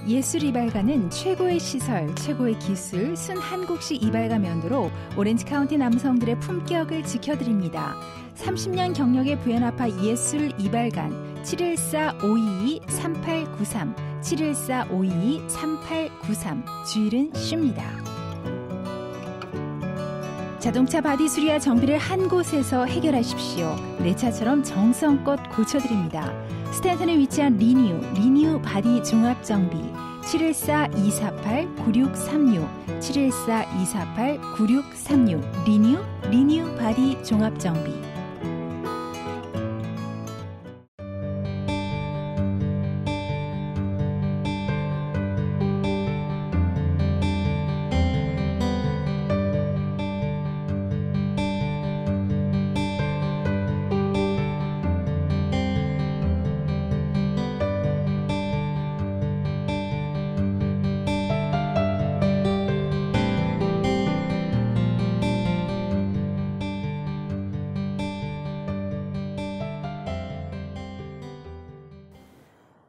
예술 이발가는 최고의 시설, 최고의 기술, 순한국식 이발가 면도로 오렌지 카운티 남성들의 품격을 지켜드립니다. 30년 경력의 부연아파 예술 이발관 714-522-3893 714-522-3893 주일은 쉽니다. 자동차 바디 수리와 정비를 한 곳에서 해결하십시오. 내 차처럼 정성껏 고쳐드립니다. 스탠턴에 위치한 리뉴 바디 종합정비 714-248-9636 714-248-9636 리뉴 바디 종합정비.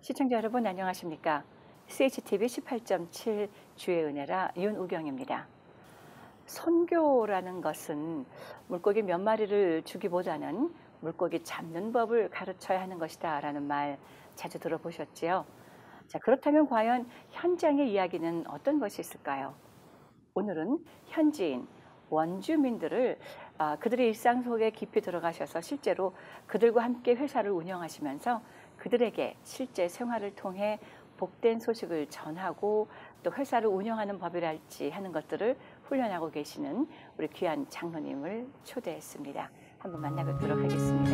시청자 여러분 안녕하십니까? CHTV 18.7 주의 은혜라 윤우경입니다. 선교라는 것은 물고기 몇 마리를 주기보다는 물고기 잡는 법을 가르쳐야 하는 것이다 라는 말 자주 들어보셨지요? 자, 그렇다면 과연 현장의 이야기는 어떤 것이 있을까요? 오늘은 현지인, 원주민들을 그들의 일상 속에 깊이 들어가셔서 실제로 그들과 함께 회사를 운영하시면서 그들에게 실제 생활을 통해 복된 소식을 전하고 또 회사를 운영하는 법이랄지 하는 것들을 훈련하고 계시는 우리 귀한 장로님을 초대했습니다. 한번 만나뵙도록 하겠습니다.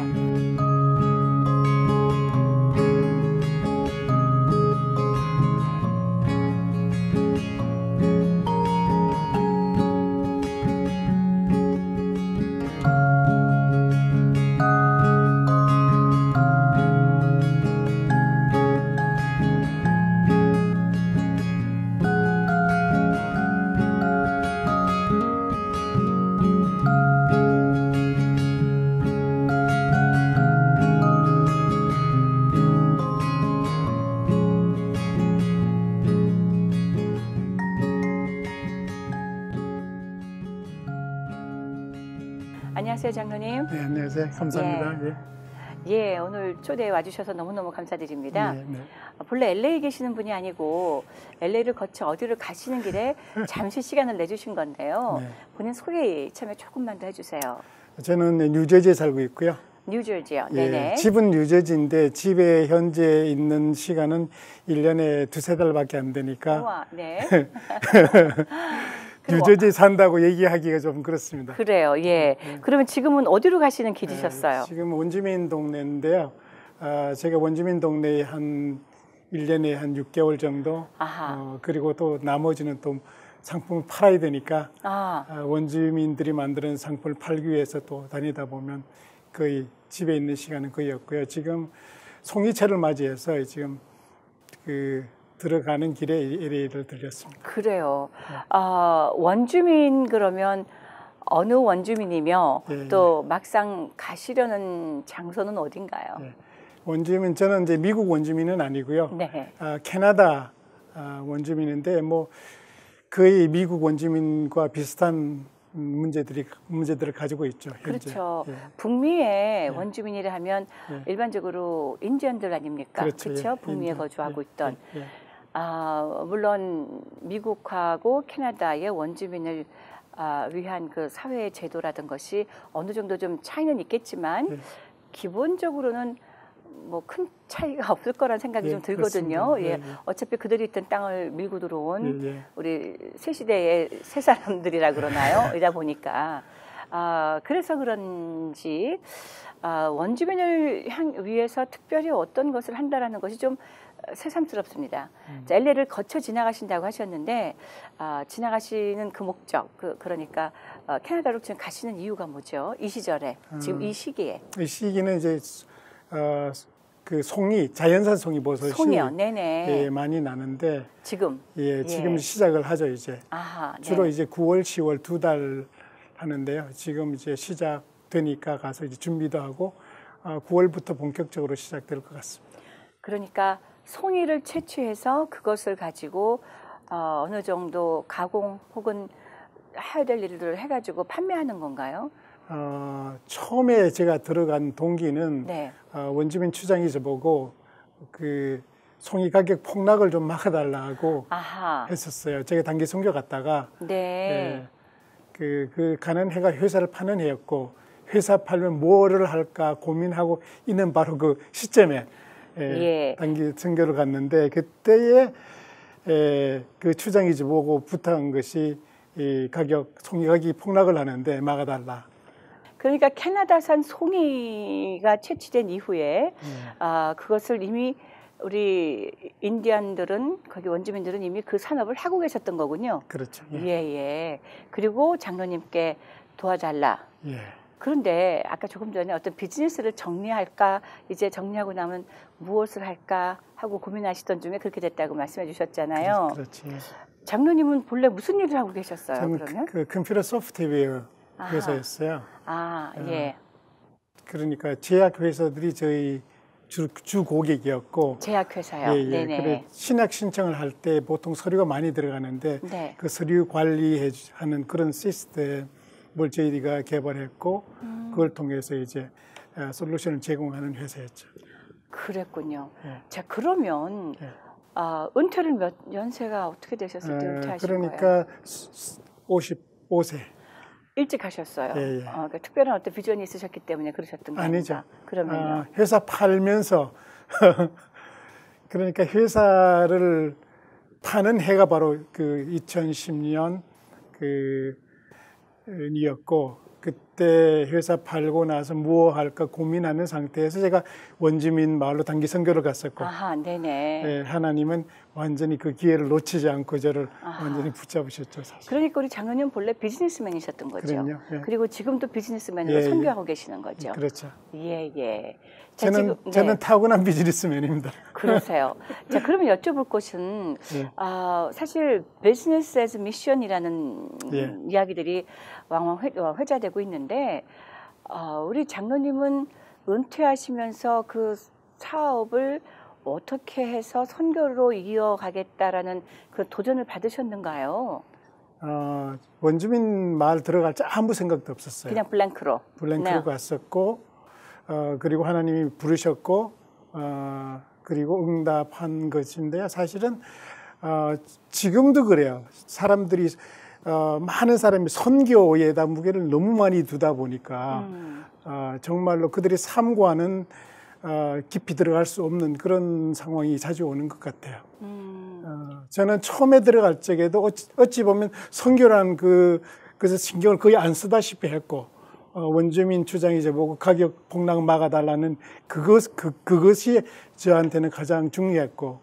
안녕하세요, 장로님. 네, 안녕하세요. 감사합니다. 예, 오늘 초대해 와주셔서 너무너무 감사드립니다. 네. 본래 LA에 계시는 분이 아니고 LA를 거쳐 어디를 가시는 길에 잠시 시간을 내주신 건데요. 본인 소개 참여 조금만 더 해주세요. 저는 뉴저지에 살고 있고요. 뉴저지요? 네네. 예, 집은 뉴저지인데 집에 현재 있는 시간은 1년에 두세 달밖에 안 되니까 우와, 네. 뉴저지에 산다고 얘기하기가 좀 그렇습니다. 그래요, 예. 그러면 지금은 어디로 가시는 길이셨어요? 지금 원주민 동네인데요. 제가 원주민 동네에 한 1년에 한 6개월 정도, 그리고 또 나머지는 또 상품을 팔아야 되니까 원주민들이 만드는 상품을 팔기 위해서 또 다니다 보면 거의 집에 있는 시간은 거의 없고요. 지금 송이철을 맞이해서 지금 들어가는 길에 LA를 들렸습니다. 그래요. 원주민 그러면 어느 원주민이며 또 막상 가시려는 장소는 어딘가요? 원주민, 저는 이제 미국 원주민은 아니고요. 네. 캐나다 원주민인데 뭐 거의 미국 원주민과 비슷한 문제들을 가지고 있죠. 현재. 그렇죠. 북미의 원주민이라 하면 일반적으로 인디언들 아닙니까? 그렇죠. 북미에 거주하고 있던. 물론 미국하고 캐나다의 원주민을 위한 그 사회 제도라든 것이 어느 정도 좀 차이는 있겠지만 기본적으로는 뭐 큰 차이가 없을 거란 생각이 좀 들거든요. 어차피 그들이 있던 땅을 밀고 들어온 우리 새 시대의 새 사람들이라 그러나요? 이다 보니까 그래서 그런지 원주민을 위해서 특별히 어떤 것을 한다라는 것이 좀 새삼스럽습니다. 자, LA를 거쳐 지나가신다고 하셨는데 지나가시는 그 목적, 그러니까 캐나다로 지금 가시는 이유가 뭐죠? 이 시절에, 지금 이 시기에. 이 시기는 이제 그 자연산 송이버섯이 송이요, 네네. 많이 나는데 지금 지금 시작을 하죠 이제. 주로 이제 9월, 10월 2달 하는데요. 지금 이제 시작되니까 가서 이제 준비도 하고 9월부터 본격적으로 시작될 것 같습니다. 그러니까 송이를 채취해서 그것을 가지고 어느 정도 가공 혹은 해야 될 일들을 해가지고 판매하는 건가요? 처음에 제가 들어간 동기는 네. 원주민 추장이서 보고 그 송이 가격 폭락을 좀 막아달라고 했었어요. 제가 단기 선교 갔다가 네. 그 가는 해가 회사를 파는 해였고 회사 팔면 뭐를 할까 고민하고 있는 바로 그 시점에 단기 선교를 갔는데 그때에 그 추장이지 보고 부탁한 것이 이 송이 가격이 폭락을 하는데 막아달라. 그러니까 캐나다산 송이가 채취된 이후에 그것을 이미 우리 인디안들은 거기 원주민들은 이미 그 산업을 하고 계셨던 거군요. 그렇죠. 예. 그리고 장로님께 도와달라. 예. 그런데 아까 조금 전에 어떤 비즈니스를 정리할까, 이제 정리하고 나면 무엇을 할까 하고 고민하시던 중에 그렇게 됐다고 말씀해 주셨잖아요. 그렇지. 장로님은 본래 무슨 일을 하고 계셨어요? 저는 그러면? 그 컴퓨터 소프트웨어 회사였어요. 예. 그러니까 제약 회사들이 저희 주 고객이었고. 제약 회사요. 예. 네네. 그래 신약 신청을 할 때 보통 서류가 많이 들어가는데 네. 그 서류 관리하는 그런 시스템을 저희가 개발했고 그걸 통해서 이제 솔루션을 제공하는 회사였죠. 그랬군요. 예. 자, 그러면 은퇴를 연세가 어떻게 되셨을 때 은퇴하신 그러니까 거예요? 55세. 일찍 하셨어요. 예. 그러니까 특별한 어떤 비전이 있으셨기 때문에 그러셨던 거예요? 아니죠. 그러면요. 회사 팔면서 그러니까 회사를 파는 해가 바로 그 2010년 이었고 그때 회사 팔고 나서 뭐 할까 고민하는 상태에서 제가 원주민 마을로 단기 선교를 갔었고 네네. 하나님은 완전히 그 기회를 놓치지 않고 저를 완전히 붙잡으셨죠. 사실. 그러니까 우리 장로님 본래 비즈니스맨이셨던 거죠. 그럼요. 예. 그리고 지금도 비즈니스맨으로 선교하고 계시는 거죠. 그렇죠. 예. 자, 저는 타고난 비즈니스맨입니다. 그러세요. 자, 그러면 여쭤볼 것은 사실 비즈니스 애즈 미션이라는 이야기들이 왕왕 회자되고 있는데 우리 장로님은 은퇴하시면서 그 사업을 어떻게 해서 선교로 이어가겠다라는 그 도전을 받으셨는가요? 원주민 마을 들어갈 때 아무 생각도 없었어요. 그냥 블랭크로 갔었고 그리고 하나님이 부르셨고 그리고 응답한 것인데요. 사실은 지금도 그래요. 사람들이 많은 사람이 선교에다 무게를 너무 많이 두다 보니까 정말로 그들의 삶과는 깊이 들어갈 수 없는 그런 상황이 자주 오는 것 같아요. 저는 처음에 들어갈 적에도 어찌 보면 선교라는 그래서 신경을 거의 안 쓰다시피 했고 원주민 주장이 보고 가격 폭락 막아달라는 그것이 저한테는 가장 중요했고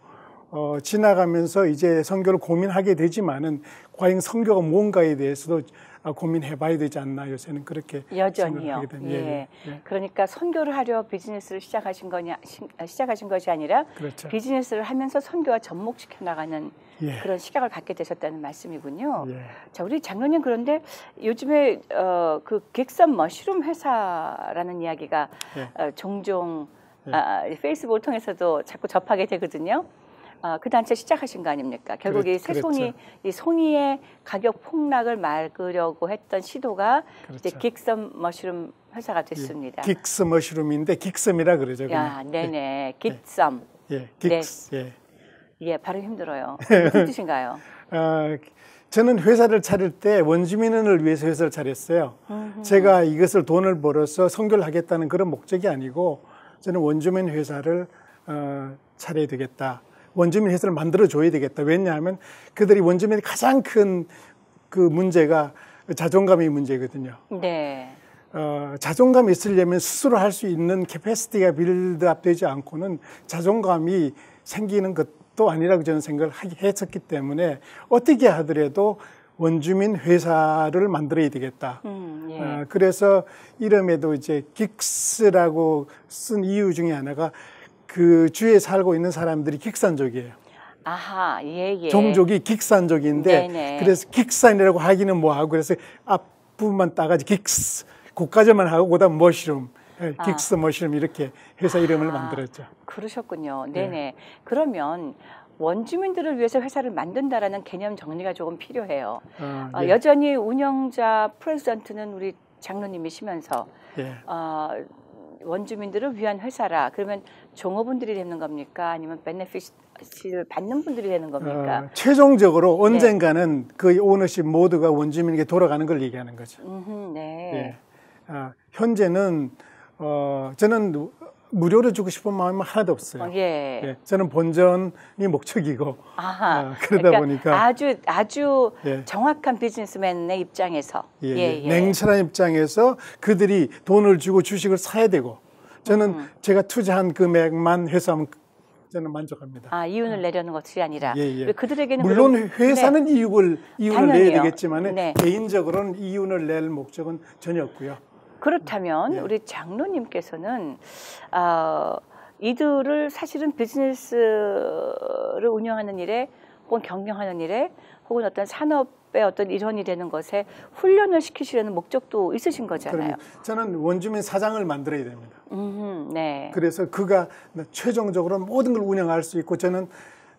지나가면서 이제 선교를 고민하게 되지만은 과연 선교가 뭔가에 대해서도 고민해봐야 되지 않나 요새는 그렇게 여전히요. 예. 그러니까 선교를 하려 비즈니스를 시작하신 것이 아니라 그렇죠. 비즈니스를 하면서 선교와 접목시켜 나가는 그런 시각을 갖게 되셨다는 말씀이군요. 자, 우리 장로님 그런데 요즘에 그 객선 머쉬룸 회사라는 이야기가 종종 페이스북을 통해서도 자꾸 접하게 되거든요. 그 단체 시작하신 거 아닙니까? 결국 이 새송이, 이 송이의 가격 폭락을 막으려고 했던 시도가 이제 긱섬 머쉬룸 회사가 됐습니다. 긱섬 머쉬룸인데 긱섬이라 그러죠. 네네. 긱섬. 발음 힘들어요. 무슨 뜻인가요? 저는 회사를 차릴 때 원주민을 위해서 회사를 차렸어요. 제가 이것을 돈을 벌어서 선교를 하겠다는 그런 목적이 아니고 저는 원주민 회사를 차려야 되겠다. 원주민 회사를 만들어줘야 되겠다. 왜냐하면 그들이 원주민의 가장 큰 그 문제가 자존감의 문제거든요. 네. 자존감이 있으려면 스스로 할 수 있는 캐패시티가 빌드업 되지 않고는 자존감이 생기는 것도 아니라고 저는 생각을 했었기 때문에 어떻게 하더라도 원주민 회사를 만들어야 되겠다. 그래서 이름에도 이제 긱스라고 쓴 이유 중에 하나가 그 주에 살고 있는 사람들이 긱산족이에요. 종족이 긱산족인데 네네. 그래서 긱산이라고 하기는 뭐하고 그래서 앞부분만 따가지고 긱스 고까지만 하고 그다음 머쉬룸 네, 긱스 머쉬룸 이렇게 회사 이름을 만들었죠. 그러셨군요. 네네. 그러면 원주민들을 위해서 회사를 만든다라는 개념 정리가 조금 필요해요. 예. 여전히 운영자 프레지던트는 우리 장로님이시면서 예. 원주민들을 위한 회사라. 그러면 종업원들이 되는 겁니까? 아니면 베네핏을 받는 분들이 되는 겁니까? 최종적으로 언젠가는 그 오너십 모두가 원주민에게 돌아가는 걸 얘기하는 거죠. 네. 예. 현재는 저는 무료로 주고 싶은 마음은 하나도 없어요. 예. 저는 본전이 목적이고 그러다 그러니까 보니까 아주 정확한 비즈니스맨의 입장에서 냉철한 입장에서 그들이 돈을 주고 주식을 사야 되고 저는 제가 투자한 금액만 회수하면 저는 만족합니다. 이윤을 내려는 것이 아니라 그들에게는 물론 회사는 이윤을 내야 되겠지만 개인적으로는 이윤을 낼 목적은 전혀 없고요. 그렇다면 우리 장로님께서는 이들을 사실은 비즈니스를 운영하는 일에 혹은 경영하는 일에 혹은 어떤 산업의 어떤 일원이 되는 것에 훈련을 시키시려는 목적도 있으신 거잖아요. 저는 원주민 사장을 만들어야 됩니다. 네. 그래서 그가 최종적으로 모든 걸 운영할 수 있고 저는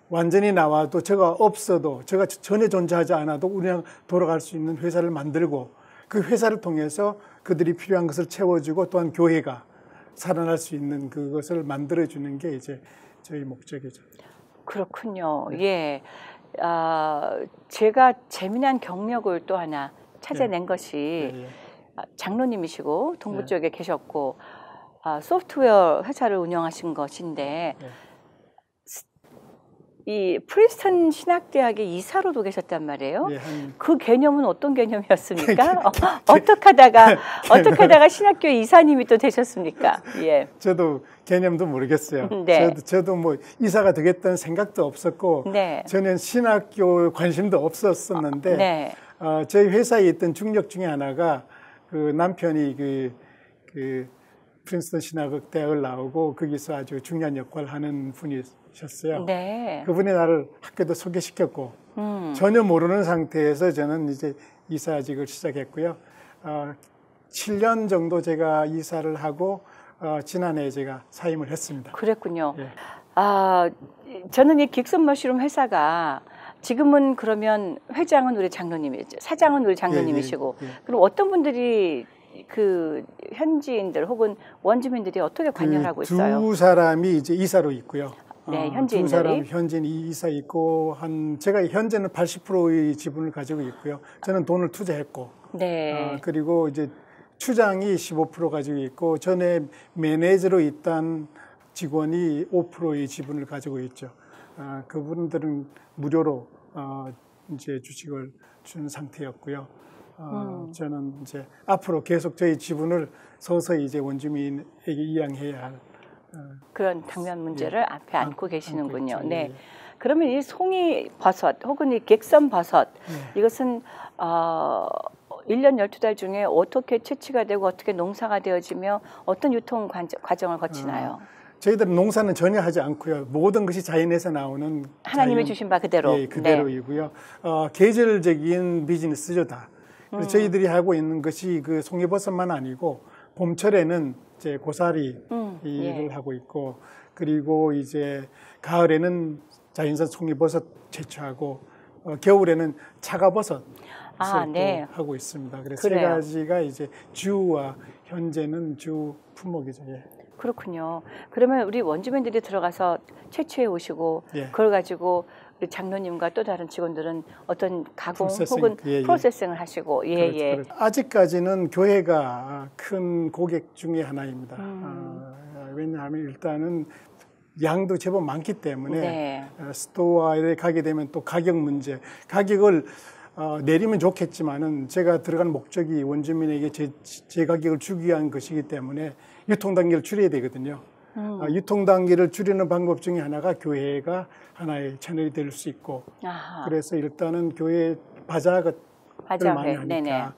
완전히 나와도 제가 없어도 제가 전혀 존재하지 않아도 운영 돌아갈 수 있는 회사를 만들고 그 회사를 통해서 그들이 필요한 것을 채워주고 또한 교회가 살아날 수 있는 그것을 만들어주는 게 이제 저희 목적이죠. 그렇군요. 예. 제가 재미난 경력을 또 하나 찾아낸 것이 장로님이시고 동부 쪽에 계셨고 소프트웨어 회사를 운영하신 것인데 이 프린스턴 신학대학의 이사로도 계셨단 말이에요. 그 개념은 어떤 개념이었습니까? 어떻게 하다가 신학교의 이사님이 또 되셨습니까? 예. 저도 개념도 모르겠어요. 저도 뭐 이사가 되겠다는 생각도 없었고 저는 신학교 관심도 없었었는데 저희 회사에 있던 중력 중에 하나가 그 남편이 그 프린스턴 신학대학을 나오고 거기서 아주 중요한 역할을 하는 분이셨어요. 그분이 나를 학교도 소개시켰고 전혀 모르는 상태에서 저는 이제 이사직을 시작했고요. 7년 정도 제가 이사를 하고 지난해 제가 사임을 했습니다. 그랬군요. 저는 이 긱슨 머쉬룸 회사가 지금은 그러면 회장은 우리 장로님이죠. 사장은 우리 장로님이시고 그럼 어떤 분들이 그 현지인들 혹은 원주민들이 어떻게 관여를 하고 있어요? 두 사람이 이제 이사로 있고요. 현지인들이. 두 사람 현지인 이사 있고 제가 현재는 80%의 지분을 가지고 있고요. 저는 돈을 투자했고 그리고 이제 추장이 15% 가지고 있고 전에 매니저로 있던 직원이 5%의 지분을 가지고 있죠. 그분들은 무료로 이제 주식을 준 상태였고요. 저는 이제 앞으로 계속 저희 지분을 서서히 이제 원주민에게 이양해야 할 그런 당면 문제를 앞에 안고 계시는군요. 그러면 이 송이버섯 혹은 이 객선버섯 이것은 1년 12달 중에 어떻게 채취가 되고 어떻게 농사가 되어지며 어떤 유통 과정을 거치나요? 저희들은 농사는 전혀 하지 않고요. 모든 것이 자연에서 나오는 하나님이 주신 바 그대로 그대로이고요. 계절적인 비즈니스죠 다. 그래서 저희들이 하고 있는 것이 그 송이버섯만 아니고 봄철에는 이제 고사리 일을 하고 있고 그리고 이제 가을에는 자연산 송이버섯 채취하고 겨울에는 차가버섯 하고 있습니다. 그래서 세 가지가 이제 주와 현재는 주 품목이죠. 그렇군요. 그러면 우리 원주민들이 들어가서 채취해 오시고 그걸 가지고 우리 장로님과 또 다른 직원들은 어떤 가공 혹은 프로세싱을 하시고 그렇죠. 아직까지는 교회가 큰 고객 중에 하나입니다. 왜냐하면 일단은 양도 제법 많기 때문에 스토어에 가게 되면 또 가격 문제, 가격을 내리면 좋겠지만은 제가 들어간 목적이 원주민에게 제 가격을 주기 위한 것이기 때문에 유통 단계를 줄여야 되거든요. 유통 단계를 줄이는 방법 중에 하나가 교회가 하나의 채널이 될 수 있고 그래서 일단은 교회 바자를 많이 하니까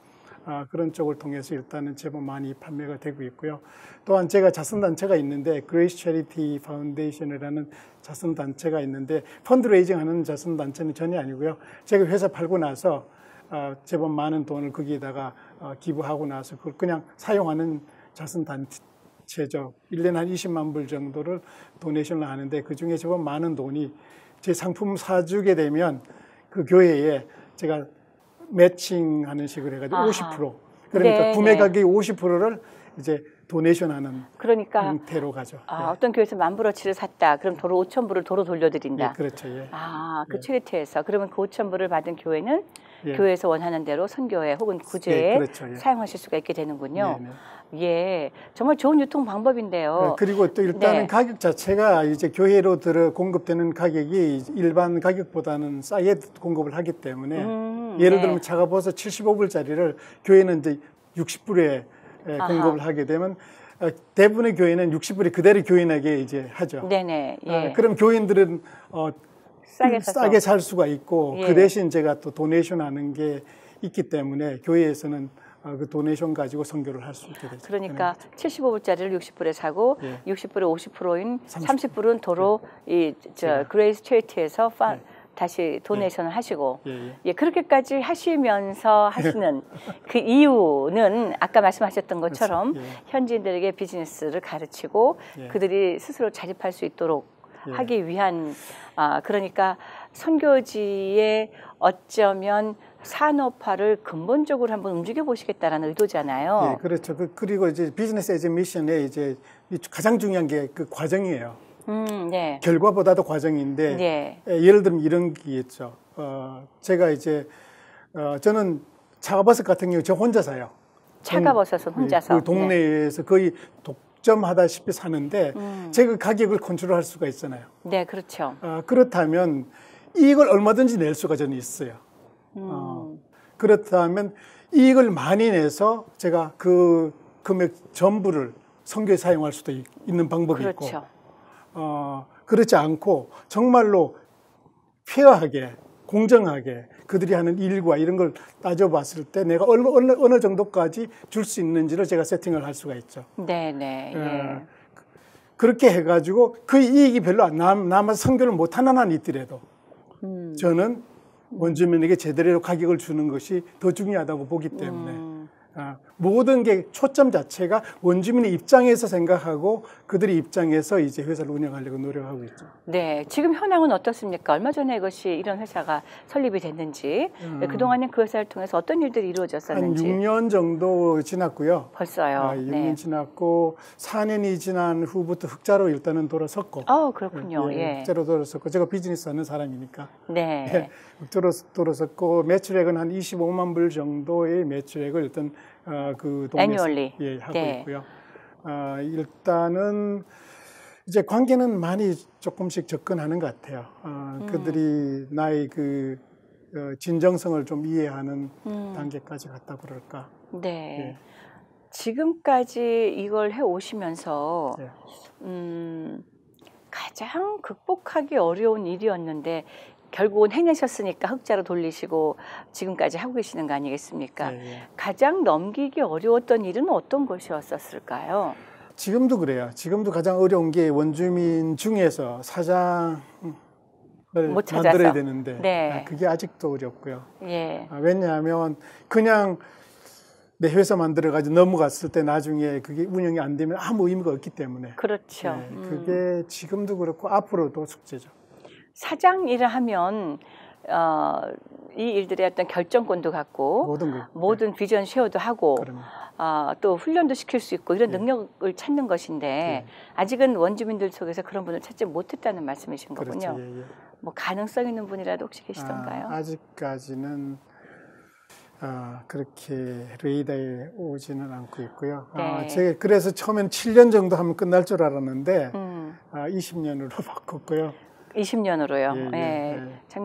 그런 쪽을 통해서 일단은 제법 많이 판매가 되고 있고요. 또한 제가 자선단체가 있는데 Grace Charity Foundation이라는 자선단체가 있는데 펀드레이징 하는 자선단체는 전혀 아니고요. 제가 회사 팔고 나서 제법 많은 돈을 거기에다가 기부하고 나서 그걸 그냥 사용하는 최저 1년에 한 20만 불 정도를 도네이션을 하는데 그중에 제법 많은 돈이 제 상품 사주게 되면 그 교회에 제가 매칭하는 식으로 해가지고 아하. 50% 그러니까 네, 구매 가격의 50%를 이제 도네이션하는 그러니까 형태로 가죠. 아, 네. 어떤 교회에서 10,000불어치를 샀다. 그럼 도로 5,000불을 도로 돌려드린다. 예, 그렇죠. 예. 아, 그 체리티에서 그러면 그 5,000불을 받은 교회는 교회에서 원하는 대로 선교회 혹은 구제에 그렇죠. 사용하실 수가 있게 되는군요. 예, 정말 좋은 유통 방법인데요. 그리고 또 일단은 가격 자체가 이제 교회로 공급되는 가격이 일반 가격보다는 싸게 공급을 하기 때문에 예를 들면 차가버섯 75불짜리를 교회는 이제 60불에 공급을 하게 되면 대부분의 교회는 60불이 그대로 교인에게 이제 하죠. 네네. 예. 그럼 교인들은 싸게 살 수가 있고 그 대신 제가 또 도네이션 하는 게 있기 때문에 교회에서는 그 도네이션 가지고 선교를 할 수 있게 되죠. 그러니까 75불짜리를 60불에 사고 60불에 50%인 30불은 도로 그레이스 체리티에서 다시 도네이션을 하시고 그렇게까지 하시면서 하시는 그 이유는 아까 말씀하셨던 것처럼 현지인들에게 비즈니스를 가르치고 그들이 스스로 자립할 수 있도록 하기 위한 그러니까 선교지의 어쩌면 산업화를 근본적으로 한번 움직여 보시겠다라는 의도잖아요. 예, 그렇죠. 그리고 이제 비즈니스 에즈 미션의 이제 가장 중요한 게 그 과정이에요. 네. 결과보다도 과정인데 예를 들면 이런 게 있죠. 제가 이제 저는 차가버섯 같은 경우 저 혼자 사요. 차가버섯은 혼자서 그 동네에서 거의 독점하다시피 사는데 제가 가격을 컨트롤할 수가 있잖아요. 네, 그렇죠. 그렇다면 이익을 얼마든지 낼 수가 저는 있어요. 그렇다면 이익을 많이 내서 제가 그 금액 전부를 선교에 사용할 수도 있는 방법이 그렇죠. 있고 그렇지 않고 정말로 페어하게 공정하게 그들이 하는 일과 이런 걸 따져봤을 때 내가 어느 정도까지 줄 수 있는지를 제가 세팅을 할 수가 있죠. 네네. 그렇게 해가지고 그 이익이 별로 안 남아서 선교를 못하는 한이 있더라도 저는 원주민에게 제대로 가격을 주는 것이 더 중요하다고 보기 때문에 모든 게 초점 자체가 원주민의 입장에서 생각하고 그들의 입장에서 이제 회사를 운영하려고 노력하고 있죠. 네, 지금 현황은 어떻습니까? 얼마 전에 이것이 이런 회사가 설립이 됐는지 그동안은 그 회사를 통해서 어떤 일들이 이루어졌었는지 한 6년 정도 지났고요. 벌써요. 6년 지났고 4년이 지난 후부터 흑자로 일단은 돌아섰고 그렇군요. 흑자로 돌아섰고 제가 비즈니스 하는 사람이니까 흑자로 돌아섰고 매출액은 한 25만 불 정도의 매출액을 일단 그 동네에서 하고 있고요. 일단은 이제 관계는 많이 조금씩 접근하는 것 같아요. 그들이 나의 그 진정성을 좀 이해하는 단계까지 갔다 그럴까. 네. 지금까지 이걸 해 오시면서 가장 극복하기 어려운 일이었는데 결국은 해내셨으니까 흑자로 돌리시고 지금까지 하고 계시는 거 아니겠습니까? 가장 넘기기 어려웠던 일은 어떤 것이었을까요? 지금도 그래요. 지금도 가장 어려운 게 원주민 중에서 사장을 만들어야 되는데 그게 아직도 어렵고요. 왜냐하면 그냥 내 회사 만들어가지고 넘어갔을 때 나중에 그게 운영이 안 되면 아무 의미가 없기 때문에 그렇죠. 그게 지금도 그렇고 앞으로도 숙제죠. 사장 일을 하면 이 일들의 어떤 결정권도 갖고 모든 비전 쉐어도 하고 또 훈련도 시킬 수 있고 이런 능력을 찾는 것인데 아직은 원주민들 속에서 그런 분을 찾지 못했다는 말씀이신 거군요. 뭐 가능성 있는 분이라도 혹시 계시던가요? 아직까지는 그렇게 레이더에 오지는 않고 있고요. 그래서 처음엔 7년 정도 하면 끝날 줄 알았는데 20년으로 바꿨고요. 20년으로요.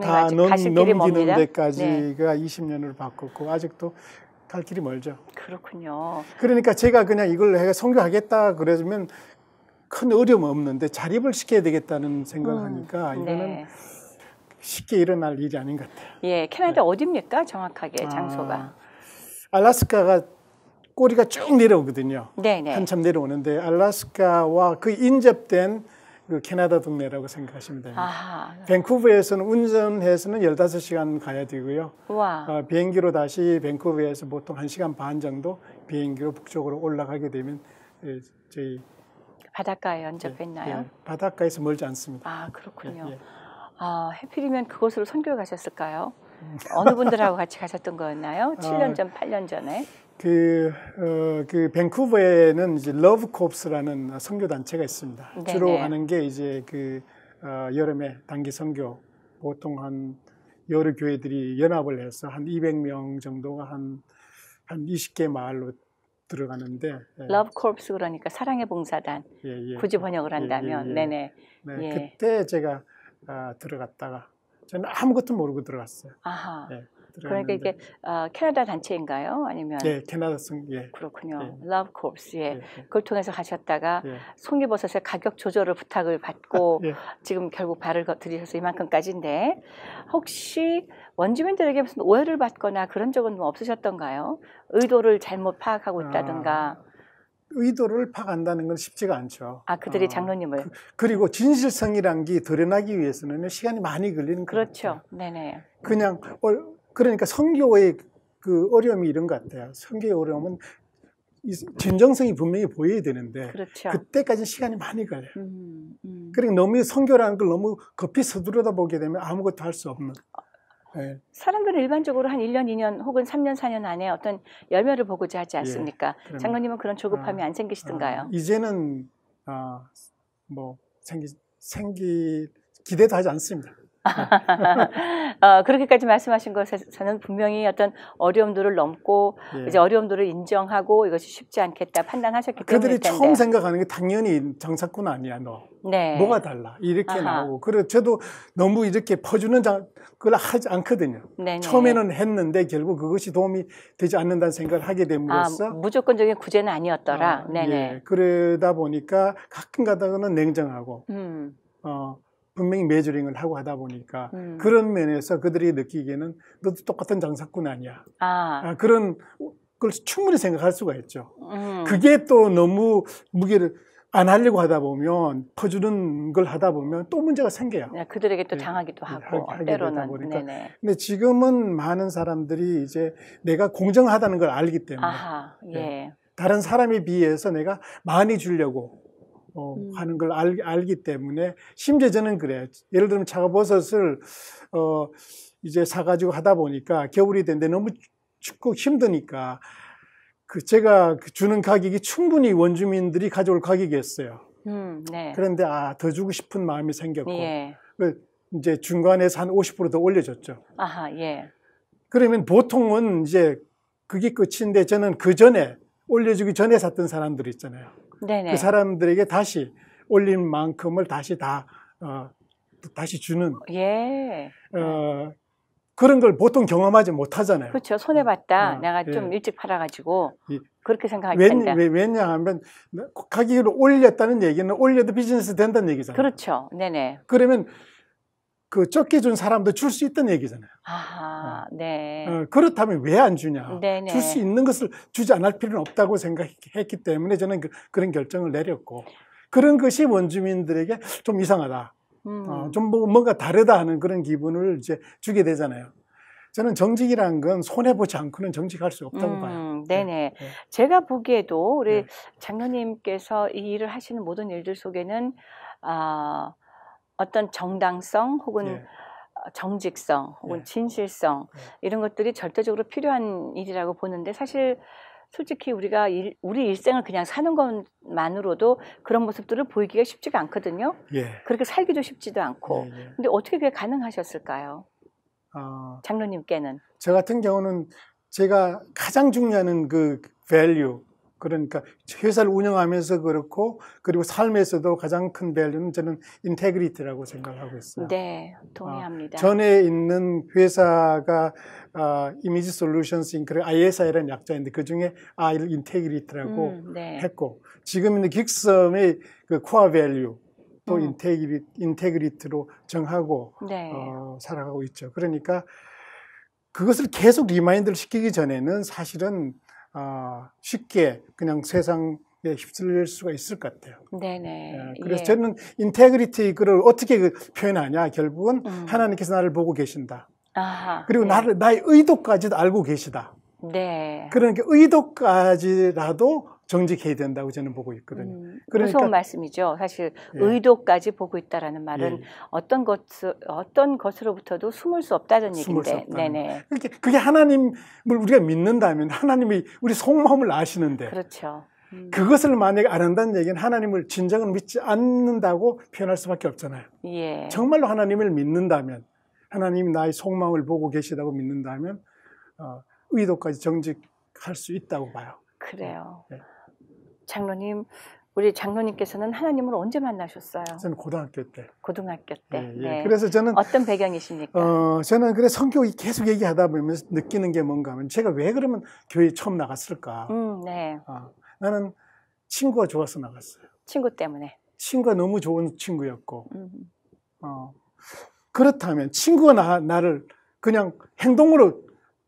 다 넘기는 데까지가 20년으로 바꿨고 아직도 갈 길이 멀죠. 그렇군요. 그러니까 제가 그냥 이걸 해가 선교하겠다 그러면 큰 어려움 없는데 자립을 시켜야 되겠다는 생각하니까 이거는 쉽게 일어날 일이 아닌 것 같아요. 캐나다 어디입니까? 정확하게 장소가? 알래스카가 꼬리가 쭉 내려오거든요. 한참 내려오는데 알래스카와 그 인접된 그 캐나다 동네라고 생각하시면 됩니다. 밴쿠버에서는 운전해서는 15시간 가야 되고요. 비행기로 다시 밴쿠버에서 보통 1시간 반 정도 비행기로 북쪽으로 올라가게 되면 저희 바닷가에 연접했나요? 예, 바닷가에서 멀지 않습니다. 아, 그렇군요. 예, 예. 아, 해필이면 그곳으로 선교를 가셨을까요? 어느 분들하고 같이 가셨던 거였나요? 7년 전, 8년 전에? 그 밴쿠버에는 이제 러브 콥스라는 선교 단체가 있습니다. 네네. 주로 하는 게 이제 여름에 단기 선교, 보통 한 여러 교회들이 연합을 해서 한 200명 정도가 한 20개 마을로 들어가는데. 러브 콥스 그러니까 사랑의 봉사단. 예, 예. 굳이 번역을 한다면. 네네. 네, 예. 그때 제가 들어갔다가 저는 아무것도 모르고 들어갔어요. 아하. 예, 그러니까 이게 캐나다 단체인가요? 아니면? 예, 캐나다 예. 그렇군요. 예. 러브 콥스. 예. 예. 그걸 통해서 가셨다가 예. 송이버섯의 가격 조절을 부탁을 받고 예. 지금 결국 발을 들이셔서 이만큼까지인데 혹시 원주민들에게 무슨 오해를 받거나 그런 적은 뭐 없으셨던가요? 의도를 잘못 파악하고 있다든가. 의도를 파악한다는 건 쉽지가 않죠. 아, 그들이 장로님을. 그리고 진실성이란 게 드러나기 위해서는 시간이 많이 걸리는 거죠. 그렇죠. 네네. 그냥 그러니까 선교의 그 어려움이 이런 것 같아요. 선교의 어려움은 진정성이 분명히 보여야 되는데 그렇죠. 그때까지 시간이 많이 걸려요. 그러니까 너무 선교라는 걸 너무 급히 서두르다 보게 되면 아무것도 할 수 없는. 네. 사람들은 일반적으로 한 1년, 2년 혹은 3년, 4년 안에 어떤 열매를 보고자 하지 않습니까? 예, 장로님은 그런 조급함이 안 생기시던가요? 이제는 뭐 기대도 하지 않습니다. 그렇게까지 말씀하신 것에서는 분명히 어떤 어려움들을 넘고 예. 이제 어려움들을 인정하고 이것이 쉽지 않겠다 판단하셨기 때문에 그들이 처음 생각하는 게 당연히 장사꾼 아니야 너. 네. 뭐가 달라 이렇게 아하. 나오고 그래 저도 너무 이렇게 퍼주는 그걸 하지 않거든요. 네네. 처음에는 했는데 결국 그것이 도움이 되지 않는다는 생각을 하게 됨으로써 무조건적인 구제는 아니었더라. 네네. 예. 그러다 보니까 가끔 가다가는 냉정하고 분명히 메저링을 하고 하다 보니까 그런 면에서 그들이 느끼기에는 너도 똑같은 장사꾼 아니야. 그런 걸 충분히 생각할 수가 있죠. 그게 또 너무 무게를 안 하려고 하다 보면 퍼주는 걸 하다 보면 또 문제가 생겨요. 네, 그들에게 또 당하기도 하고 때로는. 네네. 근데 지금은 많은 사람들이 이제 내가 공정하다는 걸 알기 때문에 아하, 예. 다른 사람에 비해서 내가 많이 주려고 하는 걸 알기 때문에 심지어 저는 그래요. 예를 들면 차가버섯을 이제 사가지고 하다 보니까 겨울이 됐는데 너무 춥고 힘드니까 제가 주는 가격이 충분히 원주민들이 가져올 가격이었어요. 네. 그런데 더 주고 싶은 마음이 생겼고 예. 이제 중간에서 한 50% 더 올려줬죠. 아하, 예. 그러면 보통은 이제 그게 끝인데 저는 그 전에 올려주기 전에 샀던 사람들 있잖아요. 네네. 그 사람들에게 다시 올린 만큼을 다시 주는. 예. 그런 걸 보통 경험하지 못하잖아요. 그렇죠. 손해봤다. 내가 좀 일찍 팔아가지고 그렇게 생각할 텐데. 왜냐하면 가격을 올렸다는 얘기는 올려도 비즈니스 된다는 얘기잖아요. 그렇죠. 네네. 그러면 그 적게 준 사람도 줄 수 있다는 얘기잖아요. 아하, 네. 그렇다면 왜 안 주냐? 네네. 줄 수 있는 것을 주지 않을 필요는 없다고 생각했기 때문에 저는 그런 결정을 내렸고 그런 것이 원주민들에게 좀 이상하다. 좀 뭔가 다르다 하는 그런 기분을 이제 주게 되잖아요. 저는 정직이라는 건 손해보지 않고는 정직할 수 없다고 봐요. 네네. 네. 제가 보기에도 우리 장로님께서 이 일을 하시는 모든 일들 속에는 어떤 정당성 혹은 정직성 혹은 진실성 이런 것들이 절대적으로 필요한 일이라고 보는데 사실 솔직히 우리가 우리 일생을 그냥 사는 것만으로도 그런 모습들을 보이기가 쉽지가 않거든요. 그렇게 살기도 쉽지도 않고. 근데 어떻게 그게 가능하셨을까요? 장로님께는. 저 같은 경우는 제가 가장 중요한 그 value, 그러니까 회사를 운영하면서 그렇고 그리고 삶에서도 가장 큰 밸류는 저는 인테그리티라고 생각하고 있어요. 네, 동의합니다. 전에 있는 회사가 이미지 솔루션스 잉크 ISI라는 약자인데 그중에 인테그리티라고 했고 지금 있는 긱섬의 그 코어 밸류 또 인테그리티로 정하고 살아가고 있죠. 그러니까 그것을 계속 리마인드를 시키기 전에는 사실은 쉽게 그냥 세상에 휩쓸릴 수가 있을 것 같아요. 네네. 그래서 저는 인테그리티 그걸 어떻게 표현하냐 결국은 하나님께서 나를 보고 계신다. 그리고 나의 의도까지도 알고 계시다. 네. 그러니까 의도까지라도 정직해야 된다고 저는 보고 있거든요. 그러니까, 무서운 말씀이죠. 사실 예. 의도까지 보고 있다라는 말은 예. 어떤 것으로부터도 숨을 수 없다는 얘기인데. 네네. 그게 하나님을 우리가 믿는다면 하나님이 우리 속마음을 아시는데. 그렇죠. 그것을 만약에 안 한다는 얘기는 하나님을 진정으로 믿지 않는다고 표현할 수밖에 없잖아요. 예. 정말로 하나님을 믿는다면, 하나님이 나의 속마음을 보고 계시다고 믿는다면 의도까지 정직할 수 있다고 봐요. 그래요. 네. 장로님, 우리 장로님께서는 하나님을 언제 만나셨어요? 저는 고등학교 때. 고등학교 때. 네, 예. 네. 그래서 저는 어떤 배경이십니까? 저는 그래 성교 계속 얘기하다 보면 느끼는 게 뭔가 하면 제가 왜 그러면 교회 처음 나갔을까? 네. 나는 친구가 좋아서 나갔어요. 친구 때문에. 친구가 너무 좋은 친구였고. 그렇다면 친구가 나를 그냥 행동으로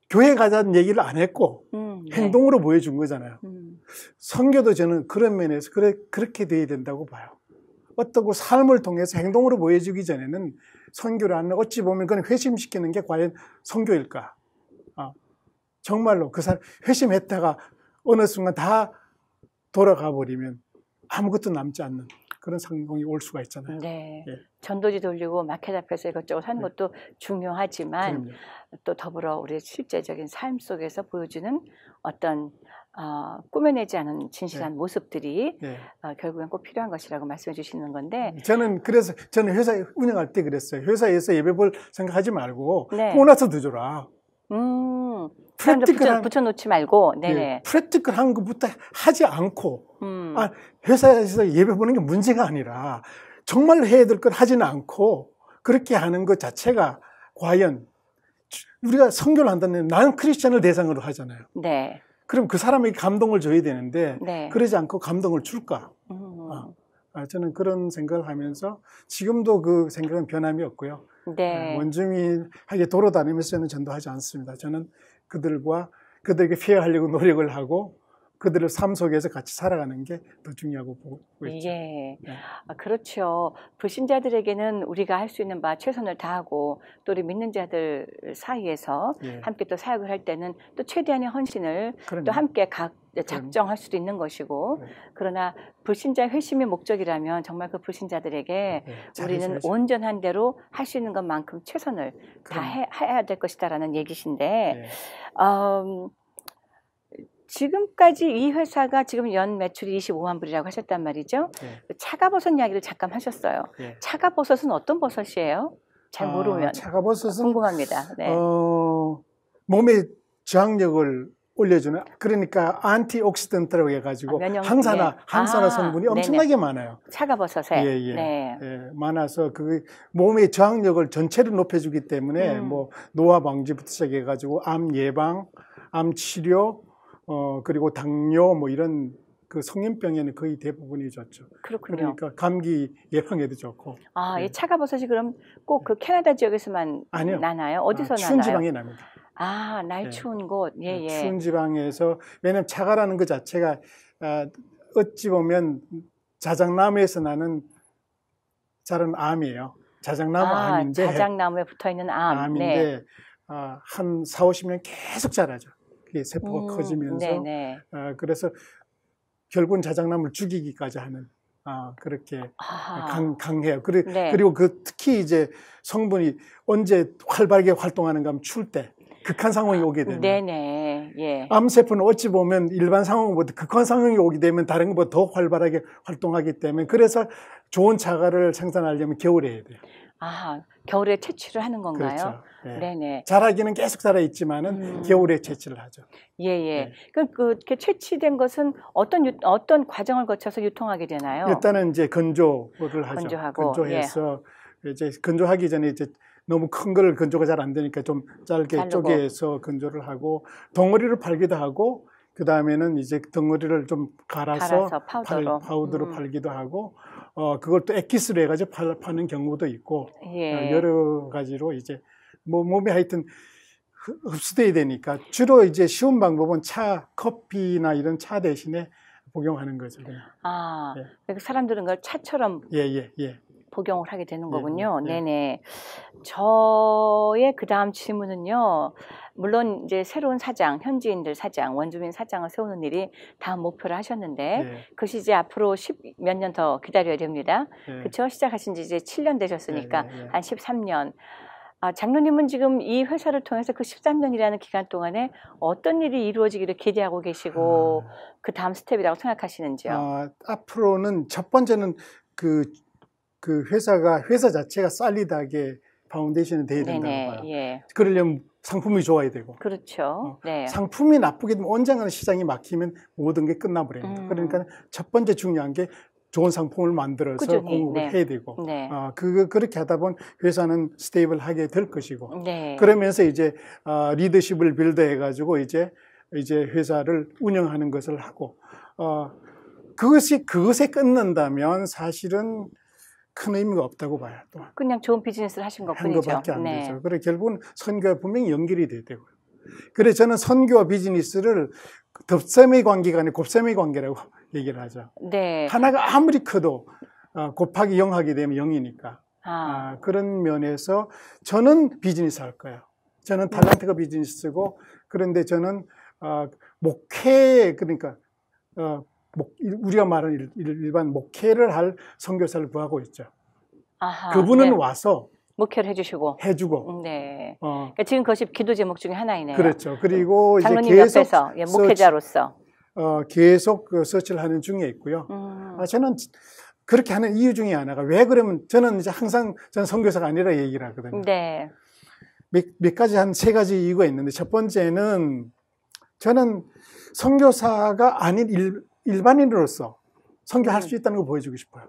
교회 가자는 얘기를 안 했고 행동으로 보여준 거잖아요. 선교도 저는 그런 면에서 그렇게 돼야 된다고 봐요. 어떻고 삶을 통해서 행동으로 보여주기 전에는 선교를 안 어찌 보면 그건 회심시키는 게 과연 선교일까? 정말로 그 사람 회심했다가 어느 순간 다 돌아가 버리면 아무것도 남지 않는 그런 상황이 올 수가 있잖아요. 네. 예. 전도지 돌리고 마켓 앞에서 이것저것 하는 것도 중요하지만 그럼요. 또 더불어 우리의 실제적인 삶 속에서 보여주는 어떤 꾸며내지 않은 진실한 모습들이 결국엔 꼭 필요한 것이라고 말씀해 주시는 건데 저는 회사 운영할 때 그랬어요. 회사에서 예배 볼 생각하지 말고 네. 보너스도 줘라. 사람들 붙여놓지 말고 네네. 프랙티컬한 것부터 하지 않고 회사에서 예배 보는 게 문제가 아니라 정말 해야 될 걸 하지는 않고 그렇게 하는 것 자체가 과연 우리가 선교를 한다면 나는 크리스천을 대상으로 하잖아요. 네. 그럼 그 사람에게 감동을 줘야 되는데 네. 그러지 않고 감동을 줄까? 저는 그런 생각을 하면서 지금도 그 생각은 변함이 없고요. 네. 원주민에게 돌아다니면서 저는 전도하지 않습니다. 저는 그들에게 피해하려고 노력을 하고 그들을 삶 속에서 같이 살아가는 게 더 중요하고 보고 있죠. 예. 네. 그렇죠. 불신자들에게는 우리가 할 수 있는 바 최선을 다하고 또 우리 믿는 자들 사이에서 함께 또 사역을 할 때는 또 최대한의 헌신을 또 함께 작정할 수도 있는 것이고 그러나 불신자 회심의 목적이라면 정말 그 불신자들에게 우리는 온전한 대로 할 수 있는 것만큼 최선을 다해야 될 것이다라는 얘기신데 지금까지 이 회사가 지금 연 매출이 25만 불이라고 하셨단 말이죠. 차가버섯 이야기를 잠깐 하셨어요. 차가버섯은 어떤 버섯이에요? 잘 모르면 차가버섯은 궁금합니다. 네. 몸의 저항력을 올려주는 그러니까 안티옥시던트라고 해가지고 항산화 성분이 엄청나게 많아요. 차가버섯에 많아서 그 몸의 저항력을 전체로 높여주기 때문에 뭐 노화 방지부터 시작해가지고 암 예방, 암 치료 그리고 당뇨 뭐 이런 그 성인병에는 거의 대부분이 좋죠. 그렇군요. 그러니까 감기 예방에도 좋고. 이 차가버섯이 그럼 꼭 그 캐나다 지역에서만 나나요? 어디서 나나요? 추운 지방에 납니다. 날 추운 곳. 추운 지방에서 왜냐면 차가라는 것 자체가 어찌 보면 자작나무에서 나는 자란 암이에요. 자작나무 암인데. 자작나무에 붙어 있는 암인데 한 4, 50년 계속 자라죠. 세포가 커지면서 그래서 결국은 자작나무를 죽이기까지 하는 그렇게 강해요. 그리고 특히 이제 성분이 언제 활발하게 활동하는가 하면 추울 때 극한 상황이 오게 되면 암세포는 어찌 보면 일반 상황보다 극한 상황이 오게 되면 다른 것보다 더 활발하게 활동하기 때문에 그래서 좋은 자가를 생산하려면 겨울에 해야 돼요. 겨울에 채취를 하는 건가요? 그렇죠. 네네. 자라기는 계속 자라 있지만은 겨울에 채취를 하죠. 그렇게 채취된 것은 어떤 과정을 거쳐서 유통하게 되나요? 일단은 이제 건조를 하죠. 건조해서 이제 건조하기 전에 이제 너무 큰 걸 건조가 잘 안 되니까 좀 짧게 쪼개서 건조를 하고 덩어리를 팔기도 하고 그 다음에는 이제 덩어리를 좀 갈아서 파우더로 팔기도 하고 그걸 또 액기스로 해가지고 파는 경우도 있고 여러 가지로 이제 뭐 몸에 하여튼 흡수돼야 되니까 주로 이제 쉬운 방법은 커피나 이런 차 대신에 복용하는 거죠. 그러니까 사람들은 그걸 차처럼 복용을 하게 되는 예, 거군요. 예. 네네. 저의 그 다음 질문은요. 물론 이제 새로운 사장, 현지인들 사장, 원주민 사장을 세우는 일이 다음 목표를 하셨는데 예. 그것이 이제 앞으로 10 몇 년 더 기다려야 됩니다. 예. 그렇죠? 시작하신 지 이제 7년 되셨으니까 예, 예, 예. 한 13년. 장로님은 지금 이 회사를 통해서 그 13년이라는 기간 동안에 어떤 일이 이루어지기를 기대하고 계시고 그 다음 스텝이라고 생각하시는지요? 앞으로는 첫 번째는 그 회사 자체가 솔리드하게 파운데이션이 돼야 된다고 네네, 봐요. 예. 그러려면 상품이 좋아야 되고. 그렇죠. 네. 상품이 나쁘게 되면 언젠가는 시장이 막히면 모든 게 끝나버립니다. 그러니까 첫 번째 중요한 게 좋은 상품을 만들어서 꾸준히, 공급을 네. 해야 되고, 네. 그렇게 하다 보면 회사는 스테이블하게 될 것이고, 네. 그러면서 이제 리더십을 빌드해가지고 이제 회사를 운영하는 것을 하고, 그것에 끝난다면 사실은 큰 의미가 없다고 봐요. 또. 그냥 좋은 비즈니스를 하신 한 것뿐이죠. 것밖에 안 네. 되죠. 그래 결국은 선교와 분명히 연결이 돼야 되고요. 그래서 저는 선교와 비즈니스를 덥셈의 관계가 아니라 곱셈의 관계라고 얘기를 하죠. 네. 하나가 아무리 커도 곱하기 0 하게 되면 0이니까. 그런 면에서 저는 비즈니스 할 거예요. 저는 탤런트가 비즈니스고, 그런데 저는 목회, 그러니까 우리가 말하는 일반 목회를 할 선교사를 구하고 있죠. 그분은 네. 와서 목회를 해주고. 네. 그러니까 지금 그것이 기도 제목 중에 하나이네요. 그렇죠. 그리고 이제 장로님 계속 옆에서 목회자로서 계속 서치를 하는 중에 있고요. 저는 그렇게 하는 이유 중에 하나가 왜 그러면 저는 이제 항상 저는 선교사가 아니라 얘기를 하거든요. 네. 몇 가지 한 3가지 이유가 있는데 첫 번째는 저는 선교사가 아닌 일반인으로서 선교할 수 있다는 걸 보여주고 싶어요.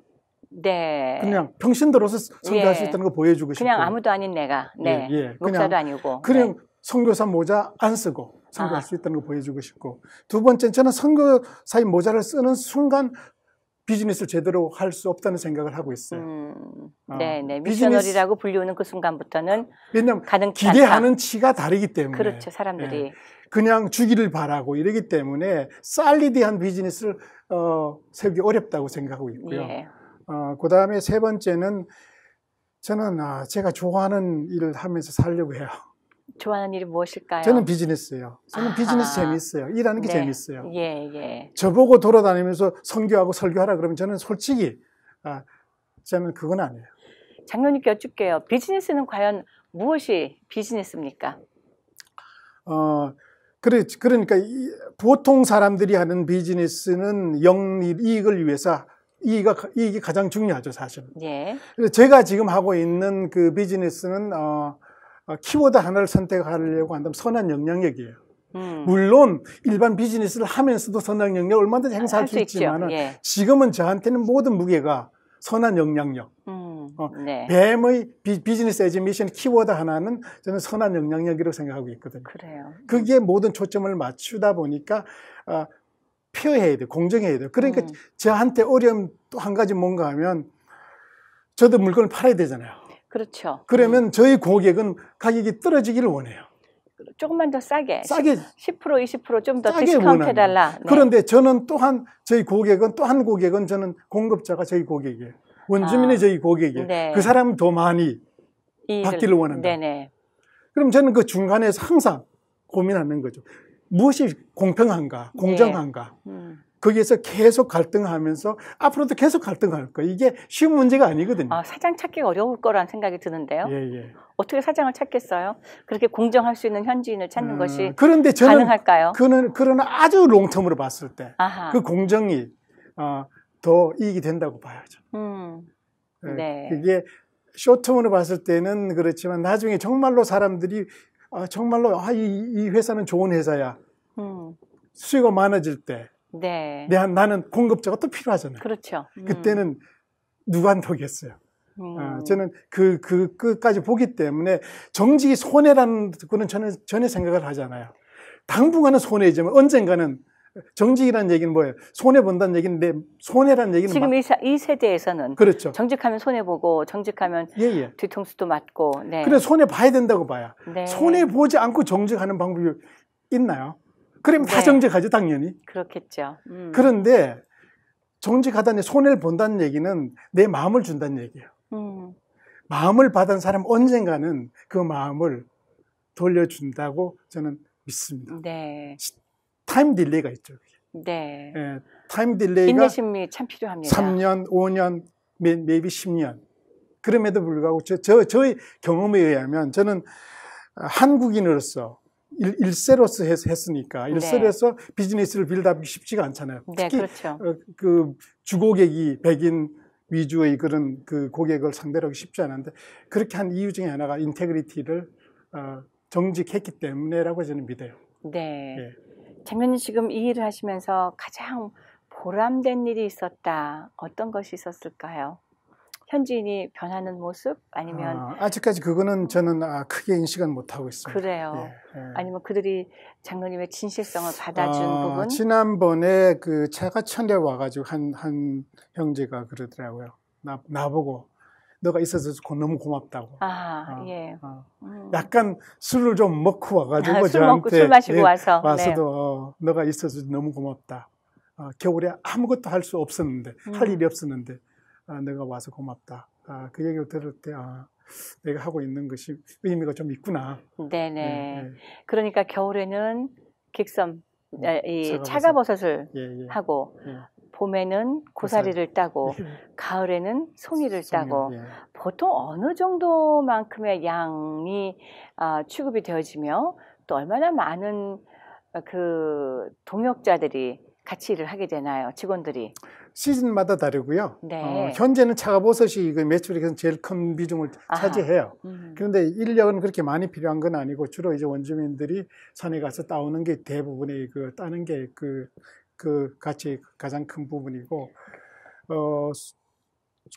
네. 그냥 평신도로서 선교할 수 있다는 걸 보여주고 싶어요. 그냥 아무도 아닌 내가. 네. 목사도 그냥, 아니고. 그냥 선교사 모자 안 쓰고 선교할 수 있다는 걸 보여주고 싶고, 두 번째는 저는 선교사의 모자를 쓰는 순간 비즈니스를 제대로 할 수 없다는 생각을 하고 있어요. 네네. 미셔너리라고 불리우는 그 순간부터는 왜냐하면 가능치 기대하는 않다. 치가 다르기 때문에. 그렇죠. 사람들이. 그냥 주기를 바라고 이러기 때문에 솔리드한 비즈니스를 세우기 어렵다고 생각하고 있고요. 예. 그 다음에 세 번째는 저는 제가 좋아하는 일을 하면서 살려고 해요. 좋아하는 일이 무엇일까요? 저는 비즈니스예요. 저는 비즈니스 재밌어요. 일하는 게 재밌어요. 예. 저보고 돌아다니면서 선교하고 설교하라 그러면 저는 솔직히 저는 그건 아니에요. 장로님께 여쭙게요. 비즈니스는 과연 무엇이 비즈니스입니까? 그러니까 보통 사람들이 하는 비즈니스는 이익을 위해서 이익이 가장 중요하죠, 사실은. 예. 제가 지금 하고 있는 그 비즈니스는 키워드 하나를 선택하려고 한다면 선한 영향력이에요. 물론 일반 비즈니스를 하면서도 선한 영향력을 얼마든지 행사할 수 있지만 예. 지금은 저한테는 모든 무게가 선한 영향력. 네. 뱀의 비즈니스 에즈 미션 키워드 하나는 저는 선한 영향력이라고 생각하고 있거든요. 그래요. 그게 모든 초점을 맞추다 보니까 페어해야 돼요. 공정해야 돼요. 그러니까 저한테 어려움 또 한 가지 뭔가 하면 저도 물건을 팔아야 되잖아요. 그렇죠. 그러면 저희 고객은 가격이 떨어지기를 원해요. 조금만 더 싸게 10% 20% 좀 더 디스카운트 해달라. 네. 그런데 저는 또한 저희 고객은 또 한 고객은 저는 공급자가 저희 고객이에요. 원주민이 저희 고객이에요. 네. 그 사람은 더 많이 받기를 원한다. 네네. 그럼 저는 그 중간에서 항상 고민하는 거죠. 무엇이 공평한가, 공정한가. 거기에서 계속 갈등하면서 앞으로도 계속 갈등할 거예요. 이게 쉬운 문제가 아니거든요. 사장 찾기가 어려울 거라는 생각이 드는데요. 예. 어떻게 사장을 찾겠어요? 그렇게 공정할 수 있는 현지인을 찾는 것이 그런데 저는 가능할까요? 그러나 아주 롱텀으로 봤을 때 그 아하. 공정이 더 이익이 된다고 봐야죠. 네. 그게 쇼텀으로 봤을 때는 그렇지만 나중에 정말로 사람들이 정말로 이 회사는 좋은 회사야. 수요가 많아질 때 네. 나는 공급자가 또 필요하잖아요. 그렇죠. 그때는 누가 안 보겠어요. 저는 그 끝까지 보기 때문에 정직이 손해라는 거는 전혀 생각을 하잖아요. 당분간은 손해지만 언젠가는 정직이라는 얘기는 뭐예요? 손해본다는 얘기인데 손해라는 얘기는 지금 이 세대에서는 그렇죠. 정직하면 손해보고 정직하면 뒤통수도 맞고 네. 그래 손해봐야 된다고 봐요. 네. 손해보지 않고 정직하는 방법이 있나요? 그러면 다 정직하죠, 당연히. 그렇겠죠. 그런데 정직하다니 손해를 본다는 얘기는 내 마음을 준다는 얘기예요. 마음을 받은 사람 언젠가는 그 마음을 돌려준다고 저는 믿습니다. 네. 타임 딜레이가 있죠. 네. 예, 타임 딜레이가 인내심이 참 필요합니다. 3년, 5년, maybe 10년. 그럼에도 불구하고 저의 경험에 의하면 저는 한국인으로서 일세로서 했으니까 일세로서 비즈니스를 빌드하기 쉽지가 않잖아요. 네, 특히 그렇죠. 그 주고객이 백인 위주의 그런 그 고객을 상대로 하기 쉽지 않은데 그렇게 한 이유 중에 하나가 인테그리티를 정직했기 때문에라고 저는 믿어요. 네. 예. 장로님 지금 이 일을 하시면서 가장 보람된 일이 있었다. 어떤 것이 있었을까요? 현지인이 변하는 모습 아니면 아직까지 그거는 저는 크게 인식은 못하고 있습니다. 그래요. 예, 예. 아니면 그들이 장로님의 진실성을 받아준 부분? 지난번에 그 차가천에 와가지고 한 형제가 그러더라고요. 나보고 너가 있어서 너무 고맙다고. 예. 약간 술을 좀 먹고 와가지고 술 마시고 와서도 네. 너가 있어서 너무 고맙다. 겨울에 아무것도 할 수 없었는데 할 일이 없었는데 내가 와서 고맙다. 그 얘기를 들을 때 내가 하고 있는 것이 의미가 좀 있구나. 네네. 네. 그러니까 겨울에는 객섬, 이 차가버섯을 하고 봄에는 고사리를 따고 가을에는 송이를 따고 보통 어느 정도만큼의 양이 취급이 되어지며 또 얼마나 많은 그 동역자들이 같이 일을 하게 되나요? 직원들이? 시즌마다 다르고요. 네. 현재는 차가버섯이 그 매출에서 제일 큰 비중을 차지해요. 그런데 인력은 그렇게 많이 필요한 건 아니고 주로 이제 원주민들이 산에 가서 따오는 게 대부분의 그 따는 게 그 같이 가장 큰 부분이고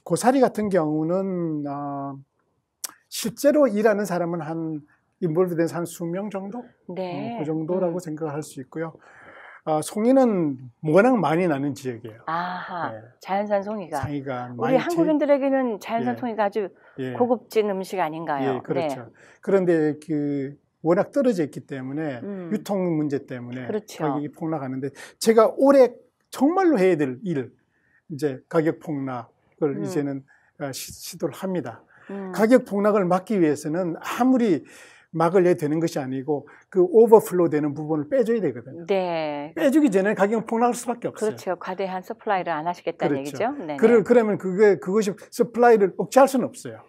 고사리 같은 경우는 실제로 일하는 사람은 한 인볼브된 한 수명 정도? 네. 그 정도라고 생각할 수 있고요. 송이는 워낙 많이 나는 지역이에요. 네. 자연산 송이가. 우리 한국인들에게는 자연산 송이가 아주 고급진 음식 아닌가요? 예, 그렇죠. 네. 그런데 워낙 떨어져 있기 때문에 유통 문제 때문에 그렇죠. 가격이 폭락하는데 제가 올해 정말로 해야 될 일, 이제 가격 폭락을 이제는 시도를 합니다. 가격 폭락을 막기 위해서는 아무리 막으려야 되는 것이 아니고 그 오버플로우 되는 부분을 빼줘야 되거든요. 네. 빼주기 전에 가격 폭락할 수밖에 없어요. 그렇죠. 과대한 서플라이를 안 하시겠다는 얘기죠. 네네. 그러면 그것이 서플라이를 억제할 수는 없어요.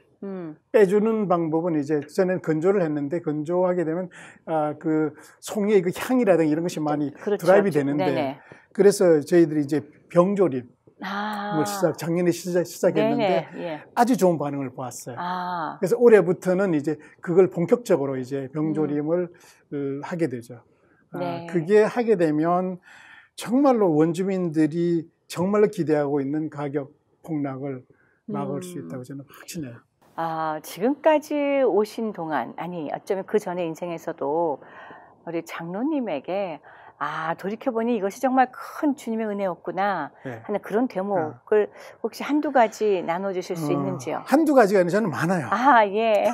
빼주는 방법은 이제 전에는 건조를 했는데 건조하게 되면 그 송이의 그 향이라든가 이런 것이 많이 드라이브 되는데 네네. 그래서 저희들이 이제 병조림 작년에 시작했는데 아주 좋은 반응을 보았어요. 그래서 올해부터는 이제 그걸 본격적으로 이제 병조림을 하게 되죠. 네. 그게 하게 되면 정말로 원주민들이 정말로 기대하고 있는 가격 폭락을 막을 수 있다고 저는 확신해요. 지금까지 오신 동안, 어쩌면 그 전에 인생에서도 우리 장로님에게 돌이켜보니 이것이 정말 큰 주님의 은혜였구나 하는 그런 대목을 혹시 한두 가지 나눠주실 수 있는지요? 한두 가지가 아니라 저는 많아요. 예.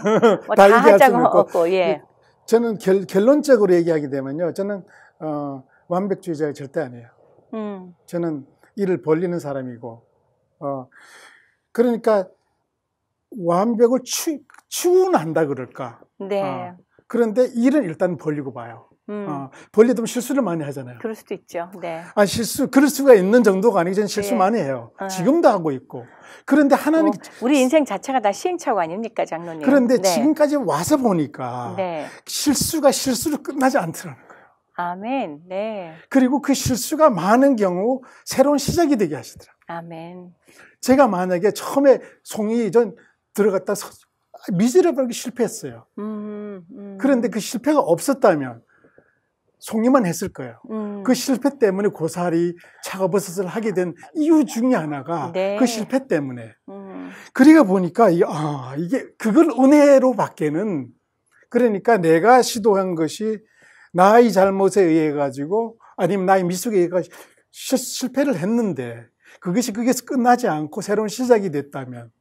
다 얘기할 수는 없고, 예. 저는 결론적으로 얘기하게 되면요. 저는 완벽주의자가 절대 아니에요. 저는 일을 벌리는 사람이고, 그러니까 완벽을 추구한다 그럴까. 네. 그런데 일은 일단 벌리고 봐요. 벌리면 실수를 많이 하잖아요. 그럴 수도 있죠. 네. 그럴 수가 있는 정도가 아니고 저는 실수 많이 해요. 지금도 하고 있고. 그런데 하나님. 우리 인생 자체가 다 시행착오 아닙니까, 장로님? 그런데 지금까지 와서 보니까 실수가 실수로 끝나지 않더라는 거예요. 아멘. 네. 그리고 그 실수가 많은 경우 새로운 시작이 되게 하시더라고요. 아멘. 제가 만약에 처음에 송이 들어갔다 미serable하게 실패했어요. 그런데 그 실패가 없었다면 송이만 했을 거예요. 그 실패 때문에 고사리, 차가버섯을 하게 된 이유 중에 하나가 그 실패 때문에. 그러다 보니까 이게 그걸 은혜로 받게는 그러니까 내가 시도한 것이 나의 잘못에 의해 가지고 아니면 나의 미숙에 의해 가지고 실패를 했는데 그게서 끝나지 않고 새로운 시작이 됐다면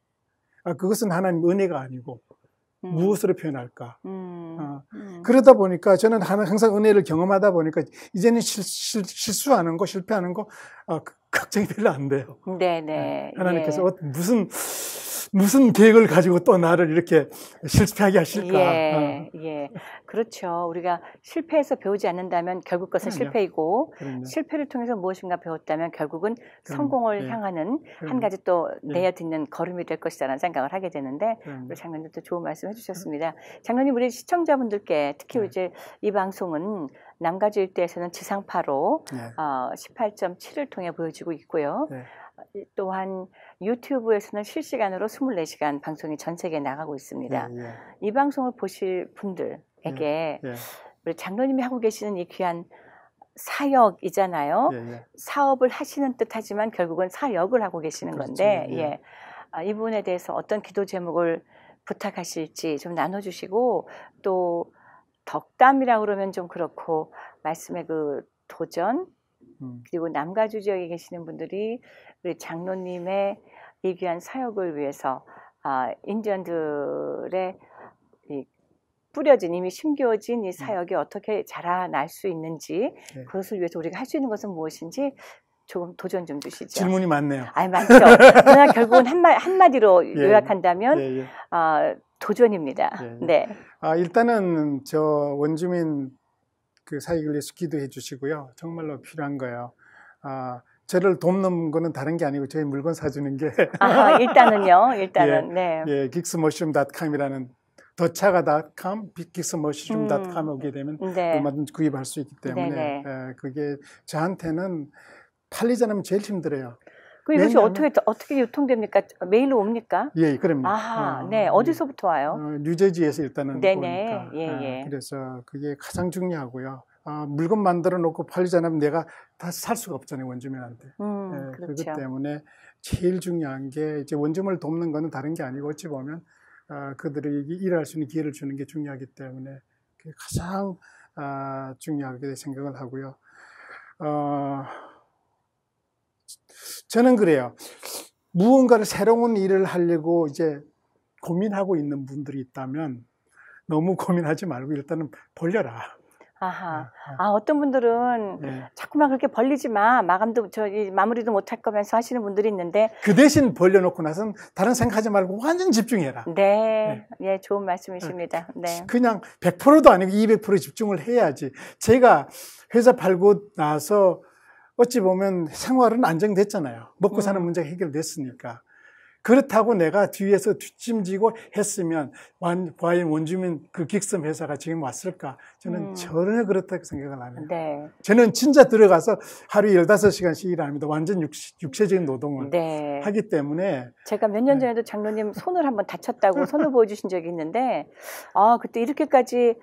그것은 하나님 은혜가 아니고 무엇으로 표현할까? 그러다 보니까 저는 항상 은혜를 경험하다 보니까 이제는 실수하는 거, 실패하는 거 걱정이 별로 안 돼요. 네네. 하나님께서 무슨 무슨 계획을 가지고 또 나를 이렇게 실패하게 하실까? 예, 예. 그렇죠. 우리가 실패해서 배우지 않는다면 결국 그것은 실패이고, 실패를 통해서 무엇인가 배웠다면 결국은 성공을 향하는 한 가지 또 내어듣는 걸음이 될 것이라는 생각을 하게 되는데, 우리 장로님도 좋은 말씀 해주셨습니다. 장로님, 우리 시청자분들께 특히 이제 이 방송은 남가주 일대에서는 지상파로 18.7을 통해 보여지고 있고요. 또한 유튜브에서는 실시간으로 24시간 방송이 전 세계에 나가고 있습니다. 이 방송을 보실 분들에게 우리 장로님이 하고 계시는 이 귀한 사역이잖아요. 사업을 하시는 듯하지만 결국은 사역을 하고 계시는 건데 이 부분에 대해서 어떤 기도 제목을 부탁하실지 좀 나눠주시고, 또 덕담이라고 그러면 좀 그렇고 말씀의 그 도전, 그리고 남가주 지역에 계시는 분들이 우리 장로님의 이 귀한 사역을 위해서 인디언들의 이 뿌려진, 이미 심겨진 이 사역이 어떻게 자라날 수 있는지, 그것을 위해서 우리가 할 수 있는 것은 무엇인지 조금 도전 좀 주시죠. 질문이 많네요. 많죠. 그러나 결국은 한마디로 요약한다면 도전입니다. 네. 일단은 저 원주민 그 사역을 위해서 기도해 주시고요. 정말로 필요한 거예요. 저를 돕는 거는 다른 게 아니고 저희 물건 사주는 게. 일단은요. 일단은 네. geeksmushroom.com이라는 더차가.com, geeksmushroom.com 오게 되면 얼마든지 구입할 수 있기 때문에 그게 저한테는 팔리지 않으면 제일 힘들어요. 그 이것이 어떻게 유통됩니까? 메일로 옵니까? 예, 그럼요. 네. 어디서부터 와요? 뉴저지에서 일단은 네네. 오니까. 그래서 그게 가장 중요하고요. 물건 만들어 놓고 팔리지 않으면 내가 다시 살 수가 없잖아요, 원주민한테. 그렇죠. 그것 때문에 제일 중요한 게 이제 원주민을 돕는 거는 다른 게 아니고 어찌 보면 그들에게 일할 수 있는 기회를 주는 게 중요하기 때문에 그게 가장 중요하게 생각을 하고요. 저는 그래요. 무언가를 새로운 일을 하려고 이제 고민하고 있는 분들이 있다면 너무 고민하지 말고 일단은 벌려라. 어떤 분들은 자꾸만 그렇게 벌리지 마. 마무리도 못할 거면서 하시는 분들이 있는데. 그 대신 벌려놓고 나서는 다른 생각하지 말고 완전 집중해라. 네. 좋은 말씀이십니다. 네. 그냥 100%도 아니고 200% 집중을 해야지. 제가 회사 팔고 나서 어찌 보면 생활은 안정됐잖아요. 먹고 사는 문제가 해결됐으니까. 그렇다고 내가 뒤에서 뒷짐지고 했으면 과연 원주민 그 긱슨 회사가 지금 왔을까? 저는 전혀 그렇다고 생각을 안 해요. 저는 진짜 들어가서 하루에 15시간씩 일합니다. 완전 육체적인 노동을 하기 때문에. 제가 몇 년 전에도 장로님 손을 한번 다쳤다고 손을 보여주신 적이 있는데 그때 이렇게까지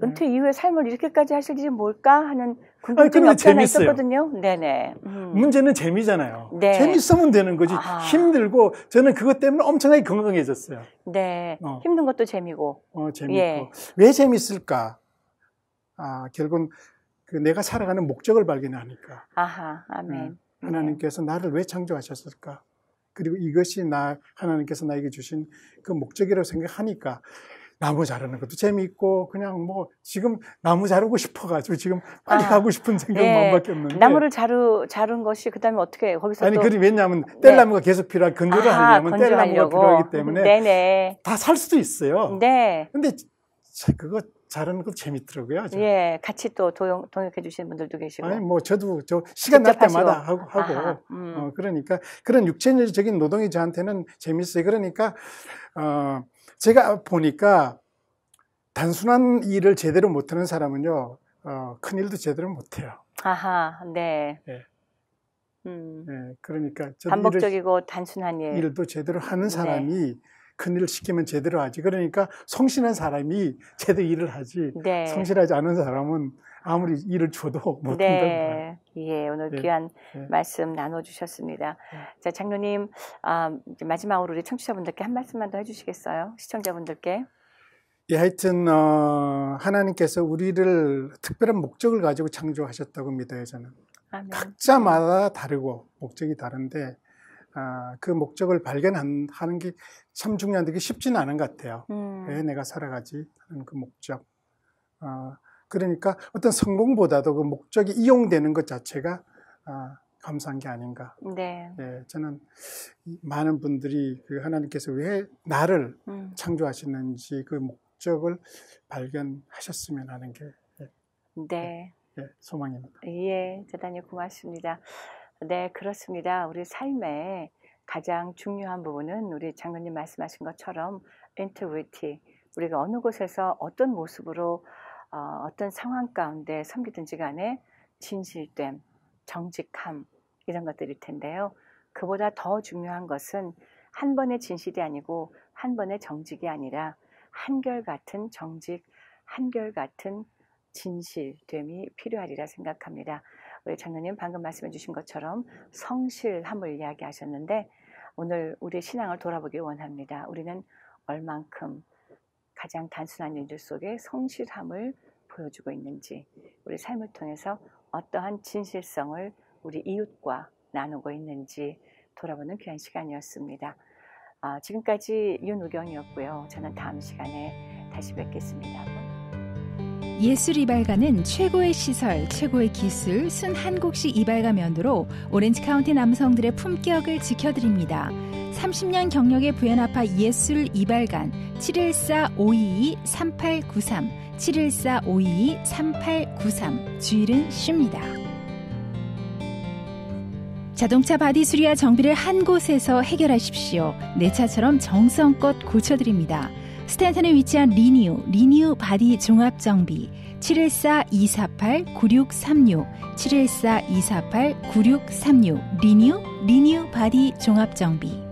은퇴 이후의 삶을 이렇게까지 하실 일이 뭘까 하는 궁금증이 없지 않아 있었거든요. 네네. 문제는 재미잖아요. 재밌으면 되는 거지. 힘들고 저는 그것 때문에 엄청나게 건강해졌어요. 네. 힘든 것도 재미고. 재밌고. 왜 재밌을까? 결국은 그 내가 살아가는 목적을 발견하니까. 아멘. 하나님께서 나를 왜 창조하셨을까? 그리고 이것이 하나님께서 나에게 주신 그 목적이라고 생각하니까 나무 자르는 것도 재미있고 그냥 지금 나무 자르고 싶어가지고 지금 빨리 가고 싶은 생각만밖에 없는데. 나무를 자른 것이 그다음에 어떻게 거기서 왜냐하면 뗄나무가 계속 필요하고 건조를 하려면 뗄나무가 필요하기 때문에 다 살 수도 있어요. 근데 그거 자르는 것도 재밌더라고요. 같이 또 동역해 주시는 분들도 계시고. 저도 시간 날 때마다 하고. 그러니까 그런 육체적인 노동이 저한테는 재밌어요. 그러니까 제가 보니까 단순한 일을 제대로 못하는 사람은요, 큰 일도 제대로 못해요. 그러니까 반복적이고 단순한 일도 제대로 하는 사람이 큰 일을 시키면 제대로 하지. 그러니까 성실한 사람이 제대로 일을 하지. 성실하지 않은 사람은 아무리 일을 줘도 못한다는 거예요. 오늘 귀한 말씀 나눠주셨습니다. 자, 장로님, 마지막으로 우리 청취자분들께 한 말씀만 더 해주시겠어요? 시청자분들께. 하여튼 하나님께서 우리를 특별한 목적을 가지고 창조하셨다고 믿어요, 저는. 각자마다 다르고 목적이 다른데 그 목적을 발견하는 게 참 중요한데 그게 쉽지는 않은 것 같아요. 왜 내가 살아가지 하는 그 목적. 그러니까 어떤 성공보다도 그 목적이 이용되는 것 자체가 감사한 게 아닌가. 네. 네, 저는 많은 분들이 그 하나님께서 왜 나를 창조하시는지 그 목적을 발견하셨으면 하는 게 네. 소망입니다. 예, 대단히 고맙습니다. 네, 그렇습니다. 우리 삶의 가장 중요한 부분은 우리 장로님 말씀하신 것처럼 integrity, 우리가 어느 곳에서 어떤 모습으로 어떤 상황 가운데 섬기든지 간에 진실됨, 정직함 이런 것들일 텐데요. 그보다 더 중요한 것은 한 번의 진실이 아니고 한 번의 정직이 아니라 한결같은 정직, 한결같은 진실됨이 필요하리라 생각합니다. 우리 장로님 방금 말씀해 주신 것처럼 성실함을 이야기하셨는데 오늘 우리 신앙을 돌아보길 원합니다. 우리는 얼만큼 가장 단순한 일들 속에 성실함을 보여주고 있는지, 우리 삶을 통해서 어떠한 진실성을 우리 이웃과 나누고 있는지 돌아보는 귀한 시간이었습니다. 지금까지 윤우경이었고요. 저는 다음 시간에 다시 뵙겠습니다. 예술 이발가는 최고의 시설, 최고의 기술, 순한국식 이발가 면도로 오렌지 카운티 남성들의 품격을 지켜드립니다. 30년 경력의 부연아파 예술 이발관 714-522-3893 714-522-3893 주일은 쉽니다. 자동차 바디 수리와 정비를 한 곳에서 해결하십시오. 내 차처럼 정성껏 고쳐드립니다. 스탠턴에 위치한 리뉴 바디 종합정비 714-248-9636 714-248-9636 리뉴 바디 종합정비